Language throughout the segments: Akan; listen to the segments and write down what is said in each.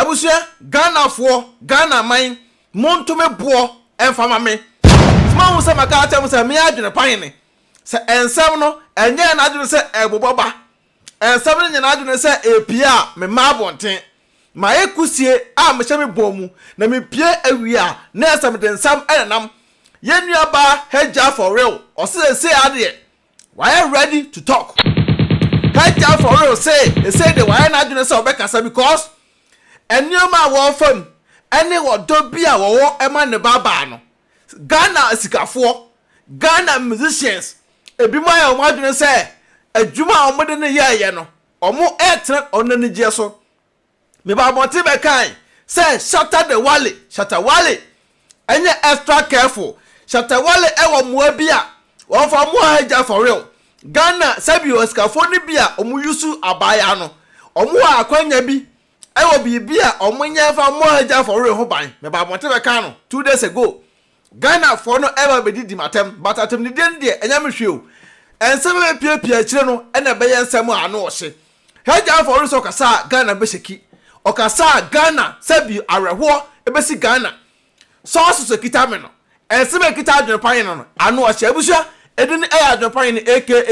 Abusua Ghana for Ghana mine monto me bo emfama me ma wo se maka atem se me adwene pan ne se ensem no enye na adwene se eboboba ensem no nye na adwene se epia me ma bonten ma ekusie a me hye me bomu na me pie awia na esem de nsam enam yenua ba Hajia4real o say ade why ready to talk Hajia4real say the why na adwene se obekasa because enyoma wo fam ene wo do bia wo ema ne baba no Ghana asikafo Ghana musicians ebi mo ya mo adwene se adwuma omode ne ye no omo etre onani gye so me ba bonte be kan say shatter the wale enye extra careful shatter wale ewo mo bia won fa mo Hajia4real Ghana sabi asikafo ne bia omo yusu abaya no omo akwanya bi ewo bibia omunya fa mo Hajia4real ho ban me ba bonte be kan no 2 days ago Ghana for no ever be di matem but atem ni den de enya me hwe o ensem be pia kire no ena be yensem ano o hye Hajia4real so kasa Ghana be sheki o kasa Ghana sabi areho e be si Ghana so so kita me no ensem kita adwene pan no ano o hye abusua edin e adwene pan ni aka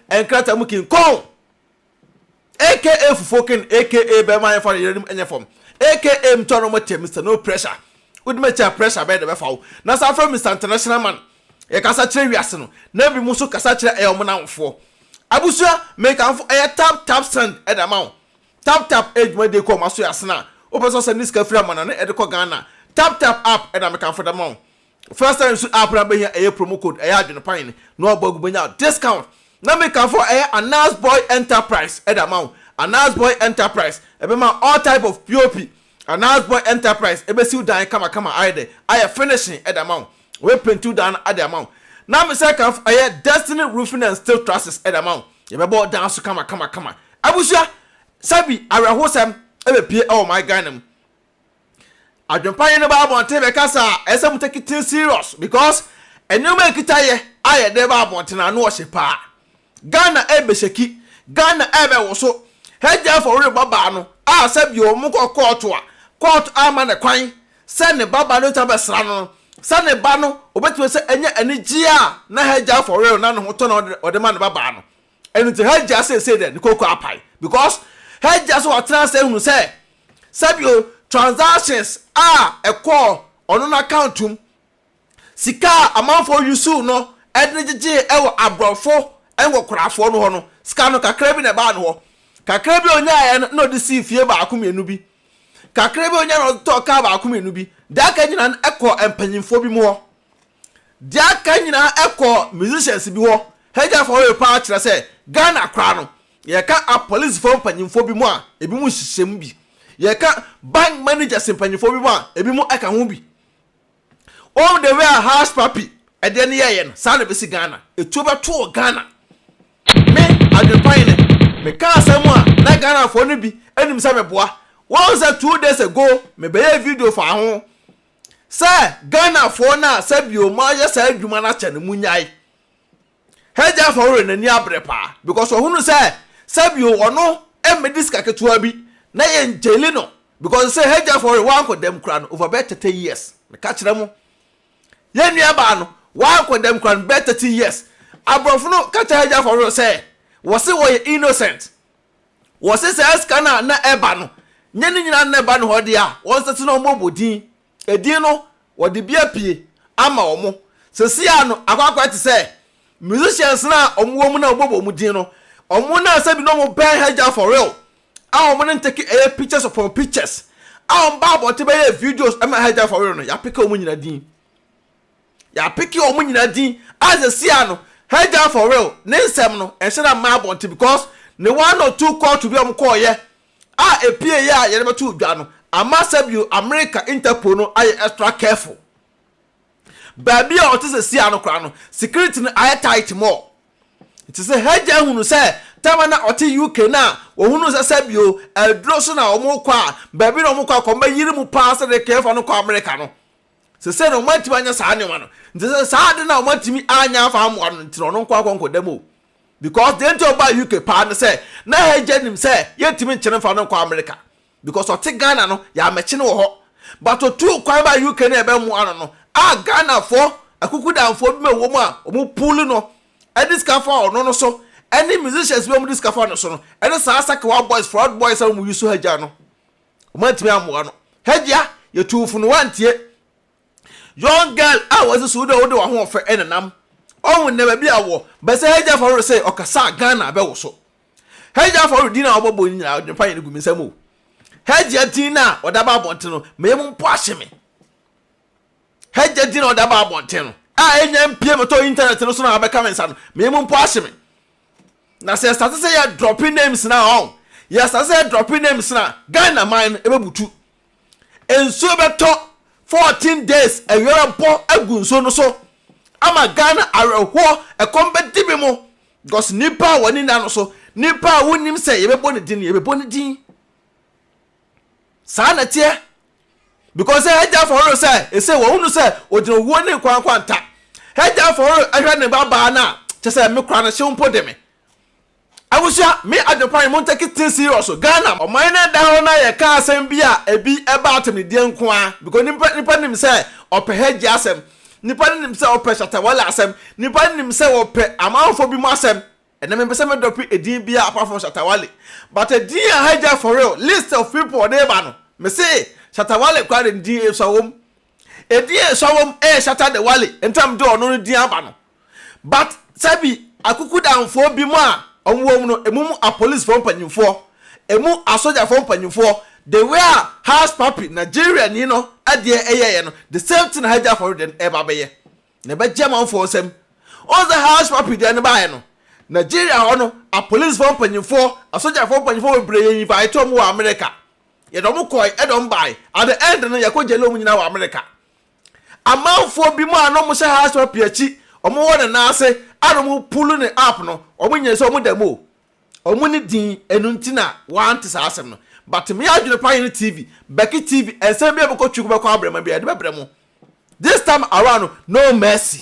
enkrata mukin kon aka fufokin aka be man for yerim enya form aka mtono motem Mr no pressure would make a pressure by the fall. Now, from Mr. International Man, a Cassatra Yassano, never Musu Cassatra Elmona for Abusua make a tap send at amount. Tap age when they call Masu Asana, Opus and Niska Framan and Edico Ghana. Tap up and I'm a for the mount. First time should up here a promo code a yard in a pine, no bug when out discount. Now make a for a nice boy enterprise at amount. A nice boy enterprise, about all type of POP. A nice boy enterprise, ebe si udan kama aide. I finishing at the amount. We print you down at the amount. Now me say kan I Destiny roofing and steel trusses at the amount. You be bought down so kama. Abusua sabi arahosam ebe pie oh my god. Adwempa ne ba abonte be kasa esem take it serious because enyoma ekitaye aye de ba abonte na no hye pa. Ghana ebe sheki, Ghana ebe woso. Hajia4real baba no a sabi o mu court ama ne kwan se ne baba no tabesra no se ne ba no obetu se enye anigi a na Hajia4real na ne ho to na ode ma ne baba no enu te Hajia say de koko apai because Hajia so atran say hunu say sabi o transactions a ekọ ono na accountum sika amanfo yusu no ednegege ewo abrofo enwo korafo no ho no sika no kakra bi ne ba no ho kakra bi onya ya no de si fie ba akomenu bi kakra bi onya no to ka ba akomenu bi da ka nyina ekọ empanyimfo bi mo da ka nyina ekọ musicians bi ho Hajia4real pa kire se Ghana kra no ye ka a police for empanyimfo bi mo a ebi mu hyehyem bi ye ka bank managers empanyimfo bi mo a ebi mu aka ho bi all the way a house papi e de ne ye no sa na be si Ghana etu be to Ghana me adwepane me ka asemu a na Ghana for no bi anim se meboa once 2 days ago me be video for ho say Ghana for na sabio ma ya sa adwuma na cha ne munyai Hajia4real na ni abrepa because ohunu say sabio ono emediska ketua bi na ye njeli no because say Hajia4real wan ko dem kra no over better 30 years me ka kire mo ye nua ba no wan ko dem kra no better 30 years abrofo no ka kire Hajia4real say was it innocent was it say scanner na eba no nyene nyina na eba no hode a won sete no mobodin edin no wode bia pie ama omo sesia no akwakwa te say musicians na omo mu na obobo mu din no omo na sabi no mo ben Hajia4real a omo no take pictures upon pictures a on ba bote be videos ama Hajia4real no ya pick omo nyina din as a sia no Hajia4real ne nsem no enhye ma bonte because ne 1 or 2 call to be am call ye a epie ya ye beto dwa no ama sabio America Interpol no ay extra careful baby a otese sia no kra no security no ay tight more it is a Hajia hunu say tama na ote UK na wo hunu say sabio edro so na omo kwa baby no omo kwa ko ba yiri mu pass de careful no kwa America no se no mantima anya sa ne no nti sa de na mantimi anya fa mo no nti no kwa konko demo because they enter by UK pa no say na Hajia nim say yetimi nkyene fa no kwa America because o te Ghana no ya mechi no ho but o tu kwan ba UK na ebe mu ano no Ghana for akukudanfo bi ma wo mu a omu pool no this cafe no so any musicians be mu this cafe no so no any Saka boys fraud boys are mu use Hajia no omu atimi amoa no Hajia ye tufu no wantie young girl was so do wo ho ofe enenam on never be awo but say Hajia4real say okasa Ghana be wo so Hajia4real din na obobo nyina Adwenepahen gu misam o Hajia din na odaba bonte no meyem mpo ahye me Hajia din na odaba bonte no enya mpie me to internet no so na abeka mensa no meyem mpo ahye me na say start say ya dropping names na on ya start say dropping names na Ghana man ebebutu enso beto 14 days eyora mpo agunso no so ama Ghana areho ekombe dibi mo because nipa woni na no so nipa wonim say yebebo ne din sa na tie because Hajia4real say e say wo hunu say odino wo ne kwankwanta Hajia4real ahwa ne baba na che say me kra na hye mpo de me awusha me Adwenepahen mo take it serious Ghana o man na da ho na ye ka asem bi a ebi eba atem die nko a because nipa nim say ope Hajia asem nipa nim say ope Shatawale asem nipa nim say ope amanfo bi mo asem ena me pese me dopi edin bi apart from Shatawale but edin Hajia4real list of people dey ba no me say Shatawale kwa den din esawom edin esawom Shatawale entam do no din aba no but sabi akukudanfo bi mo a omwo no emu a police from panyimfo emu a soldier from panyimfo they were house papi Nigeria ni no ade eyeye no the same thing Hajia4real den eba beye na be german for sem all the house papi den ba no Nigeria ho a police from panyimfo a soldier from panyimfo we bre invite to mo America ye do mo koi e do mbai at the end no ye ko jelo mu nyina wa America amanfo bi mo ano mo she house papi achi omo wona na ase aromu pulu ne app no omo nye so omo demo omo ni din enuntina want sa asem no but me Adwenepahen TV BeckyTv ensem bia beko twuku beko abrema bia de bebremo this time around no mercy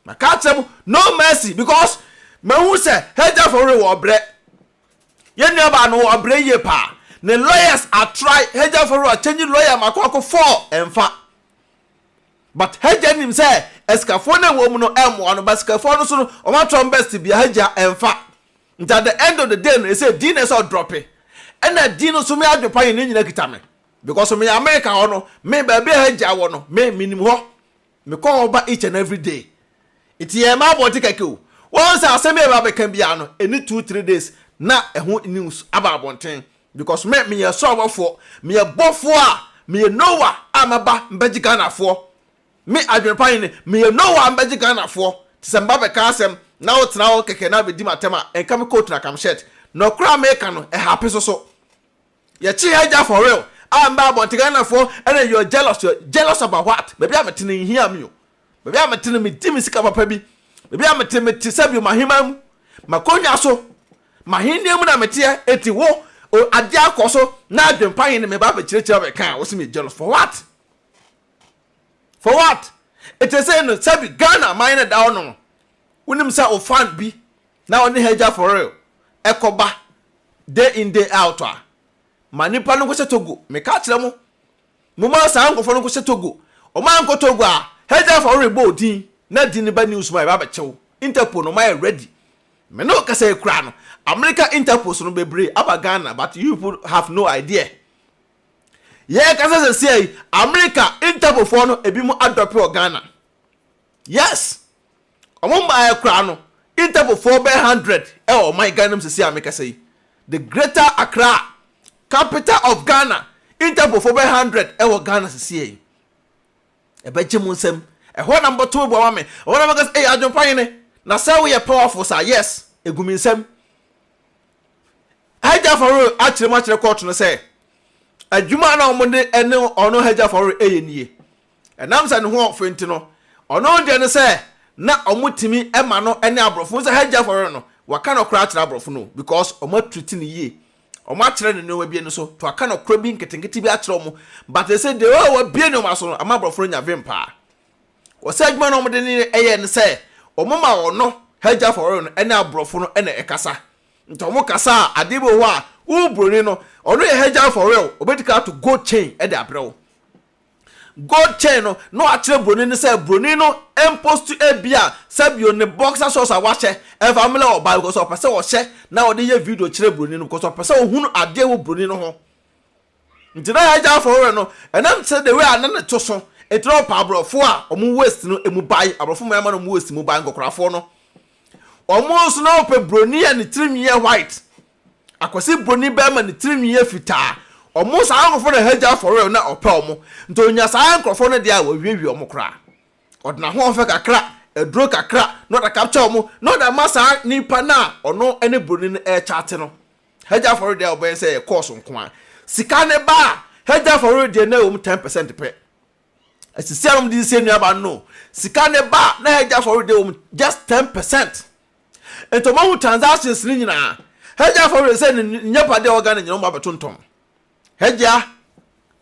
makatemu no mercy because me hu say Hajia4real wo bre ye nua ba no wo bre ye pa ne lawyers are try Hajia4real change lawyer makoko 4 emfa but Hajia nim say eskafo na wo mu no emo no baskafo no so no o ma tron best bia Hajia emfa at the end of the day no say din is all drop it and that din no so me Adwenepahen ni nyina kita me because me America ho no me ba be Hajia wo no me minimum ho me call over each and every day it ye ma body keke o once asem e ba be kan bia no any 2-3 days na ehun news aba bonten because me ye so obofo me ye bofo a me ye Noah amaba mbaji Ghana fo me Adwenepahen me ye Noah mbaji Ghana fo tisemba be ka asem na o tena o keke na be di matema enka me coat na kam shirt no kra me ka no e happy so ye chi Hajia4real amba bonten Ghana fo and you jealous about what baby am tena here me o baby am tena me di me sika papa bi baby am tena me tisabi mahima mu makonya so mahinde mu na mete eti wo o ade akoso na Adwenepahen me ba be chirechira be kan wo se me jealous for what it is saying no sabi Ghana mine down no unim say o fan bi na oni Hajia4real ekoba day in day out a manipa no ko se Togo me ka kire mo ma sa ankofo no ko se Togo o ma anko Togo a Hajia4real bo din na din ba news ma ba chew Interpol no my ready me no ka say kra no America Interpol so no bebre aba Ghana but you people have no idea yeah ka say America Interpol for no ebi mu adopt o Ghana yes omo ba kra no Interpol for be 100 oh my Ghana say America say the greater Accra capital of Ghana Interpol for be 100 oh Ghana say e be gye mu nsem e ho number 2 bo wa me o na make say Adwenepahen na say we powerful sir yes egumi nsem Hajia4real achire court no say adwuma na omonde ene ono Hajia4real eyenie enam sa ne ho ofenti no ono de ne say na omutimi ema no ene abrofo say Hajia4real no waka no kra achire abrofo no because omo treat ne ye omo achire ne no wabie no so to aka no kra bi nketenkete bi achire omo but they say de o wabie no maso no ama abrofo nya vempa o say adwuma na omode ne eye ne say omo ma ono Hajia4real no ene abrofo no ene ekasa ntomo kasa adebo ho a wo broni no ono ye Hajia4real obetika to gold chain e de abrɛw gold chain no akire broni ne say broni no impost to ebia sabio ne boxer shorts a wahyɛ e family oba because opese wo hyɛ na wo de ye video kire broni no because opese wo hunu ade wo broni no ho ntina Hajia4real no enam say the way anane to so etro pa abrofo a omu waste no emu bai abrofo ma no mu waste mu bai ngokorafo no omu so no pe broni ya ne trim white akwasi broni be ma ne trim fitaa omo sa ankofo na Hajia4real na opa omo ntonya sa ankofo no dia wawiwi omo kra odna ho ofe kakra edro kakra no da capture omo no da masa nipa na ono ene broni no e chat no Hajia4real dia oben say course nko a sika ne ba Hajia4real dia na 10% pe asisiam di se nua ba no sika ne ba na Hajia4real dia just 10% ento mo transactions ni nyina Hajia4real say nyapa de organ nyina mo abetontom Hajia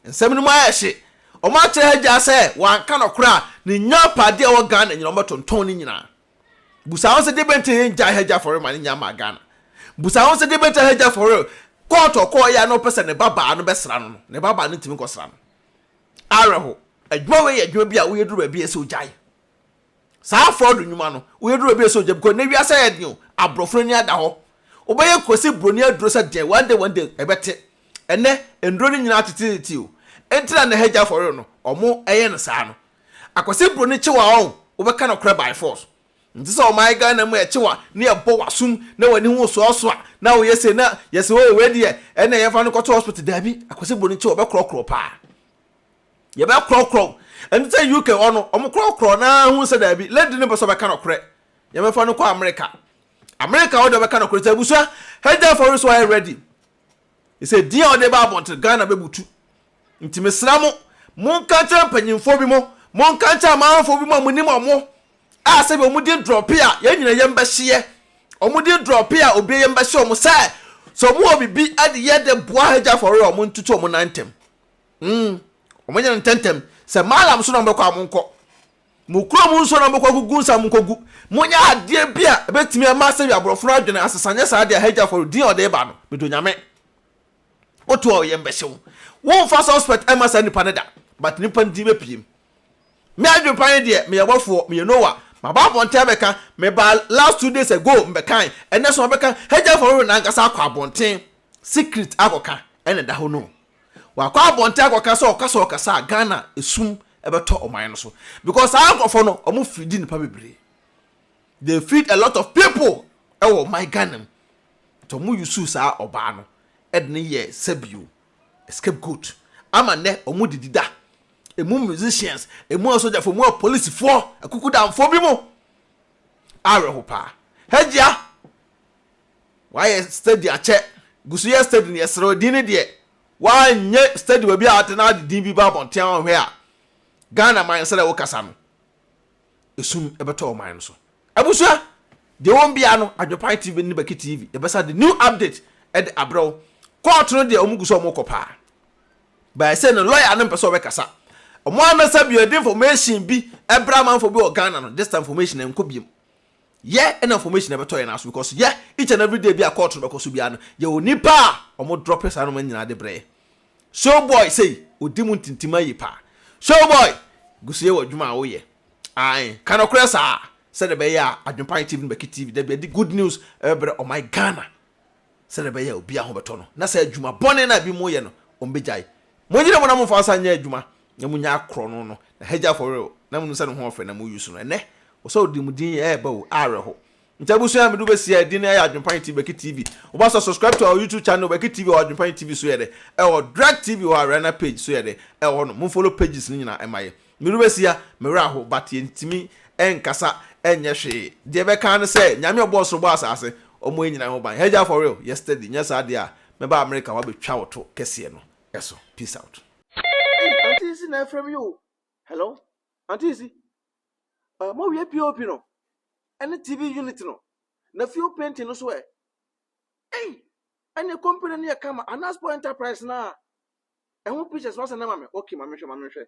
nsɛm no mu ayɛhye ɔmo akyerɛ Hajia sɛ wanka no kora ne nyapa de organ nyina mo abetontom ni nyina busa won se de bente nja Hajia4real ma ne nyama Ghana busa won se de bente Hajia4real kɔɔ ya no pese ne baba no besra no ne baba no ntimi kɔsra no areho adwuma we adwuma bi a wo yeduru ba bi ese ojai saa fraud nwuma no wo yeduru ba bi ese ojai because ne wiase yɛ den abrofro ni ada hɔ obeye kosi broni aduro sɛ den one day ebete ene enduro ni nyina tititi o entra na Hajia4real no ɔmo ɛyɛ no saa no akosi broni kyewa on obeka no kra by force nti sɛ ɔman Ghana mu ɛkyewa ne ɛbɔ wasum na wani ho so a na wo yese na yese wo we die ɛna yɛfa no kɔto hospital dabi akosi broni kyewa obɛkrɔkrɔ pa ye be krɔkrɔ and say UK ono omo krɔkrɔ na hu se da bi lady ne beso be ka no korɛ ye me fa no kɔ America wo de be ka no korɛ tabusua Hajia4real so are ready he say dia o de ba abont Ghana be butu nti mesra mo mon ka cha panyimfo bi mo mon ka cha manfo bi mo munim omo a se be omo din drop ya ye nyina ye mbɛhye omo din drop ya obi ye mbɛhye omo say so mo obi bi ade ye de boa Hajia4real omo ntutu omo nantem omonya ntentem se malam so na mbekwa amonko mukro mu so na mbekwa gugu nsa monkogu monya ade bia betimi ama se bi abrofo adwene asesanye sa ade Hajia4real din ode ba no medonyame otu o ye mbehyew won fa suspect ama sa nipa neda but nipa ndi be piem me adwepan de me yebofo me Noah ma ba bonte beka me ba last 2 days ago mbekan ene so beka Hajia4real na nkasa akwa bonten secret akoka ene da ho no wakwa abonte akoka so okasa Ghana esum ebeto oman no so because akofo no omo feed nipa bebre they feed a lot of people ewo my Ghana to mu yusu sa oba no edne ye sabio scapegoat ama ne omo didida emu musicians emu soldier for mu police for akukuda mfo bi mo areho pa Hajia why study ache gusu ye study ne yesro dini de wanye study we bi atena de din bi ba bonten ohwe a Ghana man se le wo kasa no esum ebeto o man so abusua de won bia no AdwenepaheneTv ni BeckyTv e besa the new update ed abro court no de omuguso omokopa by say no lawyer no person we kasa omo anasa bi the information bi ebra man for bi o Ghana no this information enko biem yeah and information ebeto ye na so because yeah each and every day bi a court no bekoso bia no ye onipa omo drop esa no man nyina de bre show boy say odimu tintima yi pa show boy gusuye wadwuma wo ye ai kanokre sa said the be ya AdwenepaheneTv BeckyTv there be the good news ebre oh my Ghana said the be ya obi ahobeto no na say adwuma bone na bi mo ye no ombejai monyire mo na mo fa sa nya adwuma na munya akro no no Hajia4real na mu se no ho ofe na mu use no ene wo so dimudin ba wo areho ntabusu ya medu besia edin ya AdwenepaheneTv BeckyTv oba so subscribe to our YouTube channel BeckyTv or AdwenepaheneTv so ye de Drag TV or Arena page so ye de no mo follow pages ni nyina emaye medu besia meraho but yentimi enkasa enye hwe de be kan say nyame obo so bo asase omo nyina ho ban Hajia4real yesterday nya sa de a me ba America wa betwa woto kese no eso peace out. Auntie is na from you. Hello Auntie is mo we POP no any TV unit no na few painting no so any company na kama Anaspo Enterprise na who pictures was na mama okay mama hwe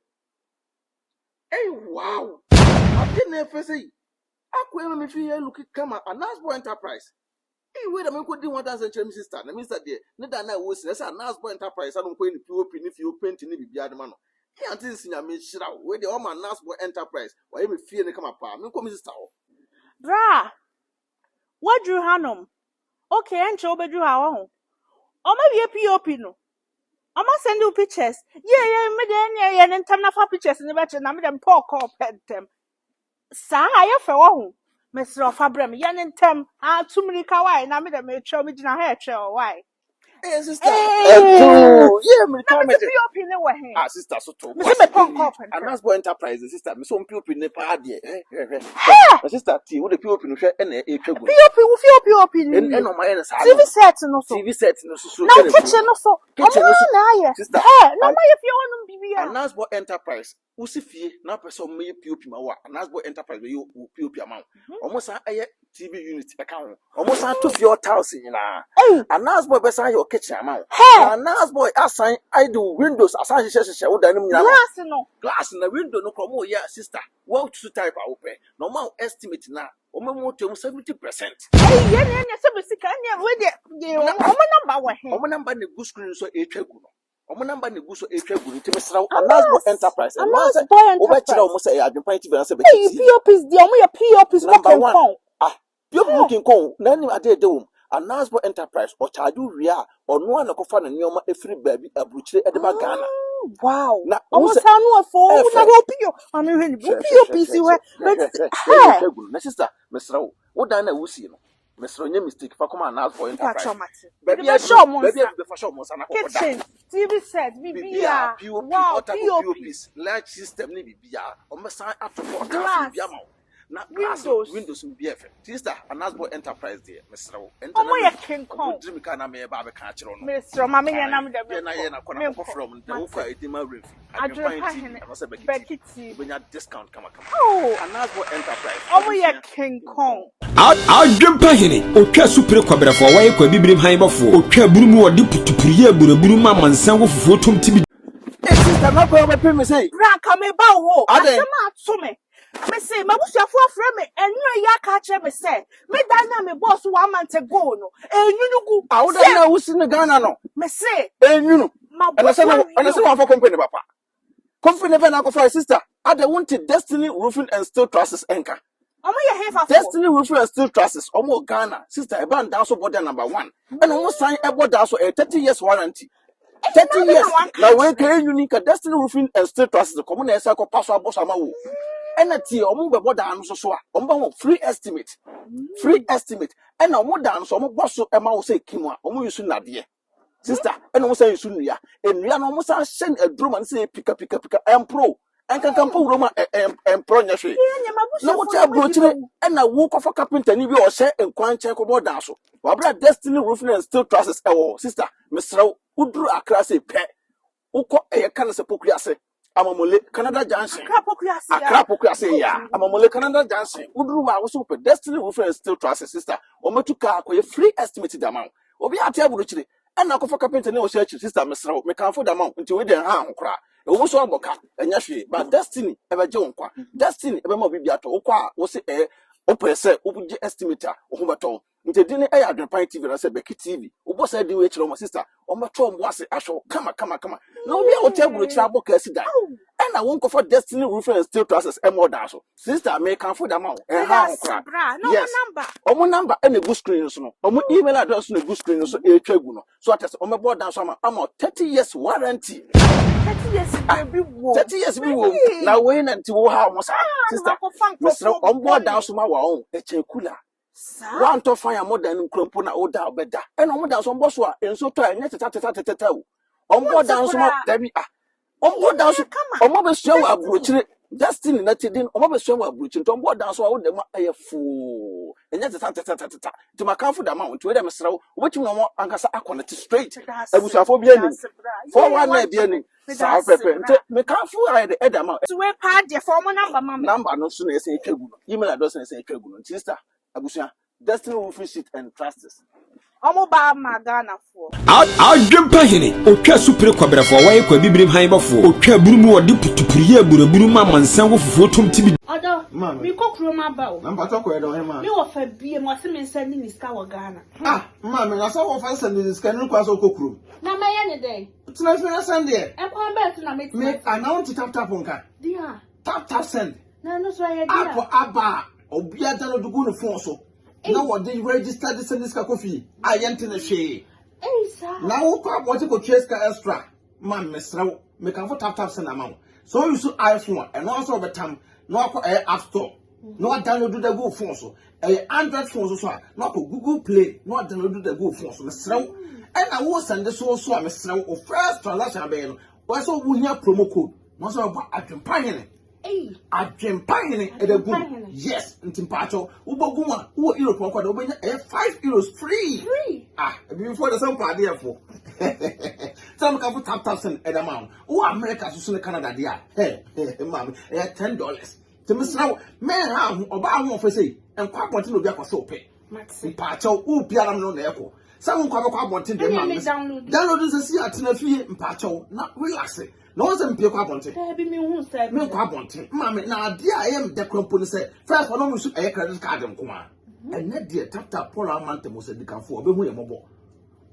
wow I didn't ever say akwe me fi look kama Anaspo Enterprise wait a minute, could do 1,000 sister. The minister there, Nidana was a nice boy enterprise. I don't pay if you paint in the Biadamano. He until I mean, shit out where the woman nice boy enterprise. Why you fear they come apart? No come, sister. Bra, what drew Hanum? Okay, and show bedroom our own. Or maybe a POP no. I must send you pictures. Yeah, and time for pictures in the better, and I'm them poor call pet them. Sa, I have a Mr. Fabrem, yan and tem, too many kawaii, and I'm them a show me in a hair chair. Why? Hey, sister. Yeah, me come to POP in the way. Ah, sister, so to Mr. Punk up and that's boy enterprise, sister. Me so POP in the party. Sister, T, what the POP in the share and a POP with your POP in and on my end. TV set no so. TV set no so. Now kitchen no so. Kitchen no so. Sister. No my if you want to be. And that's boy enterprise. Usifie na person me POP ma wa. And that's boy enterprise you POP amount. Almost a TV unit account. Almost a 2 your thousand na. And that's boy best your kitchen amount. And that's boy assign I do windows assign she wo dan glass in the window no come yeah sister. What to type open. Normal estimate na. Omo 70%. Yeah, so we see can we the number wa he. Omo number ne good screen so etwagu no. Omo number ne gu so etwagu nti mesra Anasbo enterprise and once obechira omo say BeckyTv na say POPs the omo your POPs number 1 POP looking kon na ni ade de wom Anasbo enterprise o charge ria ono na kofa na nyoma efiri baabi abuchire e de ba Ghana. Wow. Na omo sa no afo na PO ami hwe POPs we na sister mesra wo dan na wusi no Mr. Onye mistake for come Anasbo enterprise. Baby be show monsa na kokoda. Kitchen, TV set, BBA. Wow, POPs, large system ni BBA. O me san atofo ka bia ma. Na windows will be effect. Sister Anasbo enterprise there, Mr. Omo ye King Kong. Dream ka na me ba be ka kire no. Mr. Mama ye na me de. Na na kona ko from the wo kwa edima ref. BeckyTv. When you discount come. Oh, Anasbo enterprise. Omo ye King Kong. AdwenepaheneTv otwa supre kwabrafo waye kwa bibrim hanbafo otwa burumu wode putupuriye buraburu ma mansan wo fufuo tomtibi. Sister na ko be me say. Ranka me ba wo. Asema atome. Me say mabusuafo afre me enyo ya ka kire me say me dan na me boss 1 month ago no enyunugu awuda na wusi ne Ghana no me say enyunu ana say one for company papa company be na ko for sister ade wanted Destiny Roofing and Steel Trusses enka omo ye hefa Destiny Roofing and Steel Trusses omo Ghana sister e ban down so border number 1 and omo sign e border so 30 years warranty 30 years na we ka unique Destiny Roofing and Steel Trusses ko mo na esa ko pass aboso amawo enati omo be border anu so a omo ba free estimate and omo dan so omo boso e ma wo say kimwa omo yusu nade sister and omo say yusu nua enua no omo sa shen aduro man say pika empro enkan po roma empro nya hwe na wo ta brochire na wo kofa carpenter ni bi o hye enkwan chen ko border so wa bra Destiny Roofing and Steel Trusses ewo sister mesraw uduru akra say pe uko e kan se pokuase Amamole Canada Junction. Akrapokuase ya. Amamole Canada Junction. Uduru wa wo so pe Destiny Roofing and Steel Trusses sister. O matuka akoye free estimate da man. Obi ate aburuchire. Na kofa carpenter ne o share sister mesra me kan fo da man. Nti we den ha nkora. E wo so aboka enya hwe. But Destiny e be je wonkwa. Destiny e be ma bibia to. Wo kwa wo se opese obuje estimator o ho beto. Nti dine e AdwenepaheneTv na se BeckyTv. Wo bo se di we kire mo sister. O meto mo ase ahwe kama. Na obi a wo table kire aboka asi dan. And I won't go for Destiny Roofing and Steel Trusses and more than so. Sister, may come for the amount. And how yes. Number. Number and a good screen. So, email address on a good screen. So, a tribunal. So, I test on my board down. So, I'm 30 years warranty. 30 years, 30 years, we will now wait until how much sister. Mr. On board down. So, my own a cooler. One to fire more than Crumpuna or down better. And on down some boss and so try net at on board down. So, Debbie. Omo down so omo be so abrochire Destiny na tidin omo be so abrochire to omo down so wo dem ayefo enya tata ti makanfo da ma nti we dem srew obetim no ankasa akonect straight abusuafo bi ani for one na bi ani sa pepe nti mekanfo aye de edama to we pa de for mo number no so na ese etwagu no email address na ese etwagu no nti sister abusua Destiny Roofing Sheet and Trusses omo ba ma Ghana fo AdwenepaheneTv otwa supre kwabrafo waye kwa bibrim hanbafo otwa burumu wode putupuriye buraburu ma mansan wo fufuo tomtibi odo Mama. Me ko kroma ba o. I'm talking about him. Me wo fa bie mo se me send ni ska wo Ghana. Ah, mama, na so wo fa send this can no kwaso kokro. Na me ye ne den. It's not for send there. E kwa bet na me. Me announce tap onka. Dia. Tap send. Na no so ye dia. Apo aba obia da no do go no phone so. Na wo dey register this send this ka kofi. Ayente na hwe. Sir. Na wo kwa want to chase ka extra. Man mesraw. Me kan for tap send amount. So you use iPhone and also over time. No App Store. No download the Google phone so. Android phone so. No Google Play. No download the Google phone so. Mesraw. And I will send the so mesraw o first transaction be no. Why so we have promo code. No so about AdwenepaheneTv. AdwenepaheneTv e the Google. Yes, ntimpacho. Uboguma. Wo Europe kwa da obenya €5 free. Free. Before the some party for. Some can put tap send at amount. Oh, America to Canada, dear. Hey, ma'am, $10. To Miss Now, man, how about one for say, and quite wanting to be a so pay. In Pacho, who piano no echo. Someone come up wanting to download this year at a fee in Pacho, not relaxing. No one's in Pio wanting. Me who said me wanting. Mammy, now, dear, I am the company say, first one, we should a credit card and come on. And that dear tap Paula Mante was a decam for, but we are mobile.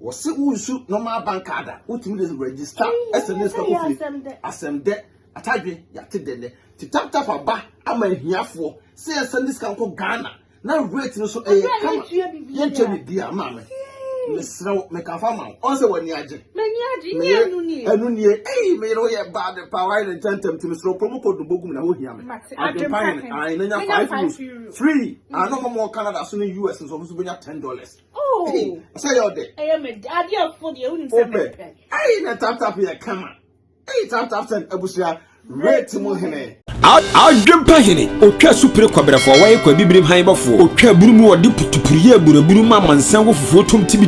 Was see who shoot normal bank card, which means register SMS coffee. Asem de, atadwe, yate de, to tap a ba, I'm a here for, say a send this can go Ghana. Now rate no so a come, yenche dear mamma. Miss Snow make a farmer, also when you are. Hey, may no yet bad the power and gentleman to Miss Promo code the book who hear me. I know €5 free. I know more Canada soon in US and so $10. Oh, say all day. I am a idea for the only open. Hey, tap here, come on. Hey, tap send Abusia. Rate mo hene. AdwenepaheneTv otwa supre kwabera fo waye kwa bibrim han bafo otwa burumu wode putupuriye buraburu ma mansan wo fufuo tom tibi